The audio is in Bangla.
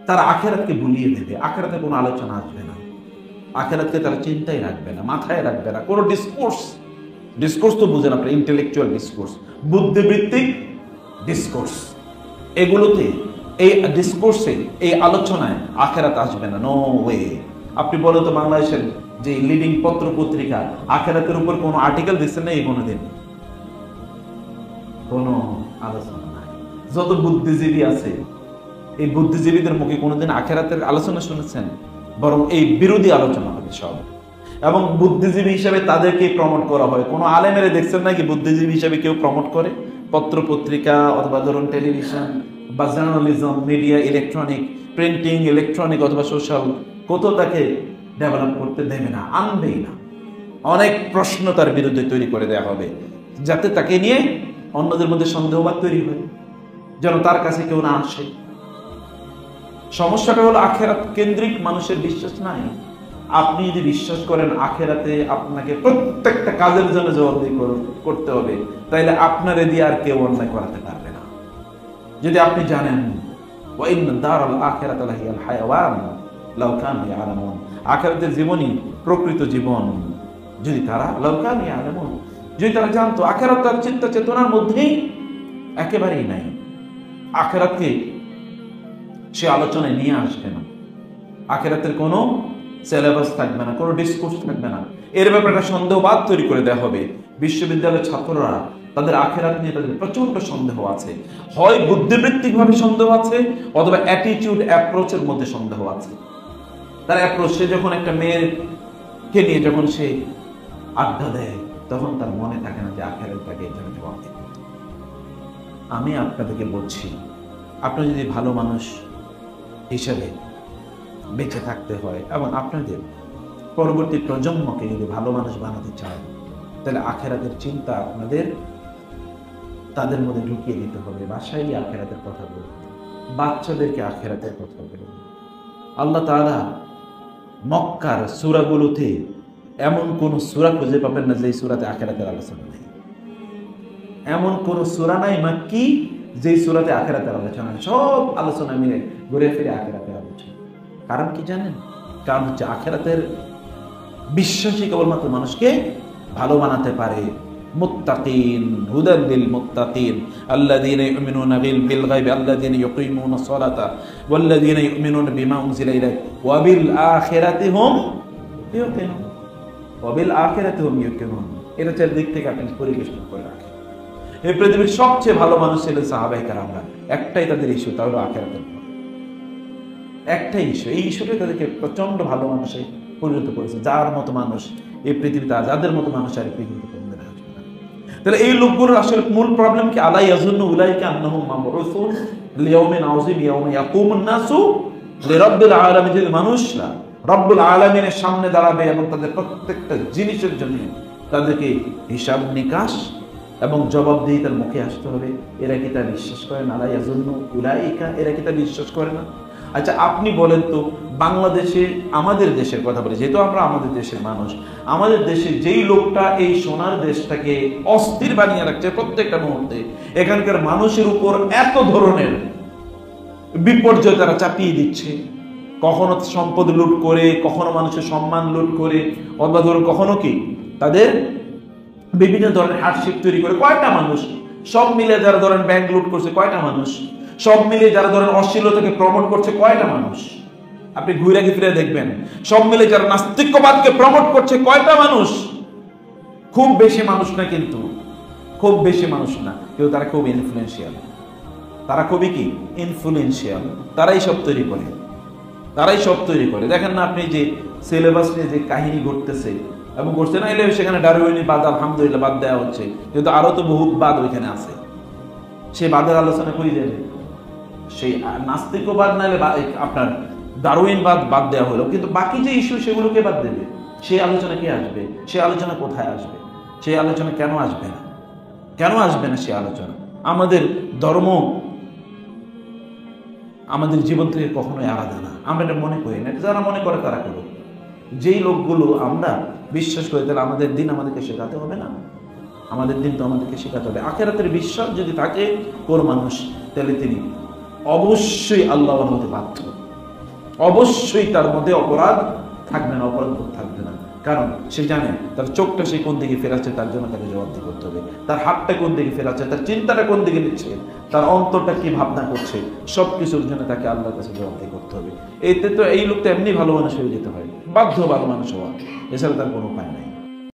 তারা আখেরাতকে ভুলিয়ে দেবে, আখেরাতে কোনো আলোচনা আসবে না, আখেরাতকে তারা চিন্তায় রাখবে না, মাথায় রাখবে না। কোনো ডিসকোর্স তো বুঝেন আপনার, ইন্টেলেকচুয়াল ডিসকোর্স, বুদ্ধিবৃত্তিক ডিসকোর্স, এগুলোতে, এই ডিসকোর্সে, এই আলোচনায় আখেরাত আসবে না, নো ওয়ে। আপনি বলেন তো বাংলাদেশের যে লিডিং পত্র পত্রিকা আখেরাতের উপর কোনো আর্টিকেল দিচ্ছেন না এই কোনোদিন? কোনো আলোচনা নাই। যত বুদ্ধিজীবী আছে এই বুদ্ধিজীবীদের মুখে কোনোদিন আখেরাতের আলোচনা শুনেছেন? বরং এই বিরোধী আলোচনা হবে সব। এবং বুদ্ধিজীবী হিসেবে তাদেরকে প্রমোট করা হয়। কোনো আলেমেরে দেখছেন নাকি বুদ্ধিজীবী হিসেবে কেউ প্রমোট করে? পত্র পত্রিকা অথবা ধরুন টেলিভিশন বা journalism, media, electronic, printing, electronic অথবা সোশ্যাল, কত তাকে ডেভেলপ করতে দেবে না, আনবেই না। অনেক প্রশ্ন তার বিরুদ্ধে তৈরি করে দেওয়া হবে যাতে তাকে নিয়ে অন্যদের মধ্যে সন্দেহবাদ তৈরি হয়, যেন তার কাছে কেউ না আসে। সমস্যাটা হলো আখেরাত কেন্দ্রিক মানুষের বিশ্বাস নাই। আপনি যদি বিশ্বাস করেন আখেরাতে আপনাকে প্রত্যেকটা কাজের জন্য জবাবদিহি করতে হবে, তাইলে আপনার দিয়ে আর কেউ অন্যায় করাতে পারবে না। যদি আপনি জানেন আখেরাতের জীবনই প্রকৃত জীবন, যদি তারা যদি তারা জানতো আখেরাত তার চিন্তা চেতনার মধ্যেই একেবারেই নাই, আখেরাতকে সে আলোচনায় নিয়ে আসবে না, আখেরাতের কোনো সিলেবাস থাকবে না, কোনো ডিসকোর্স থাকবে না। এর ব্যাপারে একটা সন্দেহবাদ তৈরি করে দেওয়া হবে। বিশ্ববিদ্যালয়ের ছাত্ররা তাদের আখেরাত নিয়ে তাদের প্রচন্ড সন্দেহ আছে, হয় বুদ্ধিবৃত্তিক ভাবে সন্দেহ আছে অথবা অ্যাটিটিউড অ্যাপ্রোচের মধ্যে সন্দেহ আছে। তার অ্যাপ্রোচ, সে যখন একটা মেয়েকে নিয়ে যখন সে আড্ডা দেয় তখন তার মনে থাকে না যে আখেরাত তাকে এখানে জবাব দেবে। আমি আপনাদেরকে বলছি, আপনার যদি ভালো মানুষ হিসেবে বেঁচে থাকতে হয় এবং আপনাদের পরবর্তী প্রজন্মকে যদি ভালো মানুষ বানাতে চায়, তাহলে আখেরাতের চিন্তা আপনাদের তাদের মধ্যে ঢুকিয়ে দিতে হবে। বাসায় আখেরাতের কথা বলবে, বাচ্চাদেরকে আখেরাতের কথা বলবে। আল্লাহ তাআলা মক্কার সূরাগুলোতে এমন কোন সূরা খুঁজে পাবেন না যে সূরাতে আখেরাতের আলোচনা নেই। এমন কোন সূরা নাই মাক্কি যে সূরাতে আখেরাতের আলোচনা, সব আলোচনা মিলে ঘুরে ফিরে আখেরাতের আলোচনা। কারণ কি জানেন? কারণ হচ্ছে আখেরাতের বিশ্বাসী কেবলমাত্র মানুষকে ভালো বানাতে পারে। মুত্তাকিন, হুদাল লিল মুত্তাকিন আল্লাযীনা ইউমিনুনা বিল গায়বি আল্লাযীনা ইউকিমুনাস সালাতা ওয়াল্লাযীনা ইউমিনুনা বিমা উনজিলা ইলাইকা ওয়া বিল আখিরাতি হুম ইউকিনুন ওয়া বিল আখিরাতি হুম ইউকিনুন। এটা চারদিক থেকে আপনি পরিবেশন করে রাখেন। এই পৃথিবীর সবচেয়ে ভালো মানুষ ছিলেন সাহাবায়ে কেরামরা। একটাই তাদের ইস্যু, তা হলো আখিরাতের। একটাই ইস্যু, এই ইস্যুটাই তাদেরকে প্রচন্ড ভালো মানুষে পরিণত করেছে। যার মতো মানুষ এই পৃথিবীতে, যাদের মতো মানুষ আর এই পৃথিবীতে কোনদিন আসবে না। তাহলে এই লোকগুলোর আসলে মূল প্রবলেম কি? আলা ইয়াজুন্নু উলাইকা আন্নাহুম মাবউসুন লিয়াউমিন আযীম ইয়াউমা ইয়াকুমুন নাসু লিরাব্বিল আলামিন। যে মানুষরা রব্বুল আলামিনের সামনে দাঁড়াবে এবং তাদের প্রত্যেকটা জিনিসের জন্য তাদেরকে হিসাব নিকাশ এবং জবাবদিহিতার মুখে আসতে হবে, এরা কি তা বিশ্বাস করে না? আলা ইয়াজুন্নু উলাইকা, এরা কি তা বিশ্বাস করে না? আচ্ছা আপনি বলেন তো, বাংলাদেশে, আমাদের দেশের কথা বলি, যেহেতু আমরা আমাদের দেশের মানুষ, আমাদের দেশে যেই লোকটা এই সোনার দেশটাকে অস্থির বানিয়ে রাখছে প্রত্যেকটা মুহূর্তে, এখানকার মানুষের উপর এত ধরনের বিপর্যয় তারা চাপিয়ে দিচ্ছে, কখনো সম্পদ লুট করে, কখনো মানুষের সম্মান লুট করে, অথবা ধরুন কখনো কি তাদের বিভিন্ন ধরনের হার্ডশিপ তৈরি করে, কয়টা মানুষ সব মিলে যারা ধরেন ব্যাংক লুট করছে, কয়টা মানুষ সব মিলে যারা ধরেন অশ্লীলতাকে প্রমোট করছে, কয়টা মানুষ? আপনি ঘুরে ফিরে দেখবেন, সব মিলে যারা নাস্তিকবাদকে প্রমোট করছে, কয়টা মানুষ? খুব বেশি মানুষ না, কিন্তু খুব বেশি মানুষ না, কিন্তু তারা খুব ইনফ্লুয়েন্সিয়াল। তারা খুবই কি ইনফ্লুয়েন্সিয়াল, তারাই সব তৈরি করে, তারাই সব তৈরি করে। দেখেন না আপনি যে সিলেবাস নিয়ে যে কাহিনী ঘটতেছে এবং করছে না, এলে সেখানে ডারউইনি বাদ আলহামদুলিল্লাহ বাদ দেওয়া হচ্ছে, কিন্তু আরো তো বহুত বাদ ওইখানে আছে। সেই বাদের আলোচনা করে যাবে, সেই নাস্তিকবাদ নাহলে আপনার ডারউইনবাদ বাদ দেওয়া হলো, কিন্তু বাকি যে ইস্যু সেগুলোকে বাদ দেবে। সেই আলোচনা কে আসবে? সেই আলোচনা কোথায় আসবে? সেই আলোচনা কেন আসবে না? কেন আসবে না সেই আলোচনা? আমাদের ধর্ম আমাদের জীবন থেকে কখনোই আলাদা না, আমরা এটা মনে করি না। যারা মনে করে তারা করুক। যেই লোকগুলো আমরা বিশ্বাস করি, তাহলে আমাদের দিন আমাদেরকে শেখাতে হবে না? আমাদের দিন তো আমাদেরকে শেখাতে হবে। আখিরাতের বিশ্বাস যদি থাকে কোন মানুষ, তাহলে তিনি অবশ্যই আল্লাহর হতে বাধ্য। অবশ্যই তার মধ্যে অপরাধ থাকবে না, অপরাধ বোধ থাকবে না। কারণ সে জানে তার চোখটা সে কোন দিকে ফেরাচ্ছে, তার জন্য তাকে জবাবদিহি করতে হবে। তার হাতটা কোন দিকে ফেরাচ্ছে, তার চিন্তাটা কোন দিকে নিচ্ছে, তার অন্তরটা কি ভাবনা করছে, সব কিছুর জন্য তাকে আল্লাহর কাছে জবাবদিহি করতে হবে। এতে তো এই লোকটা এমনি ভালো মানুষ হয়ে যেতে হয়, বাধ্য ভালো মানুষ হওয়া, এছাড়া তার কোনো উপায় নাই।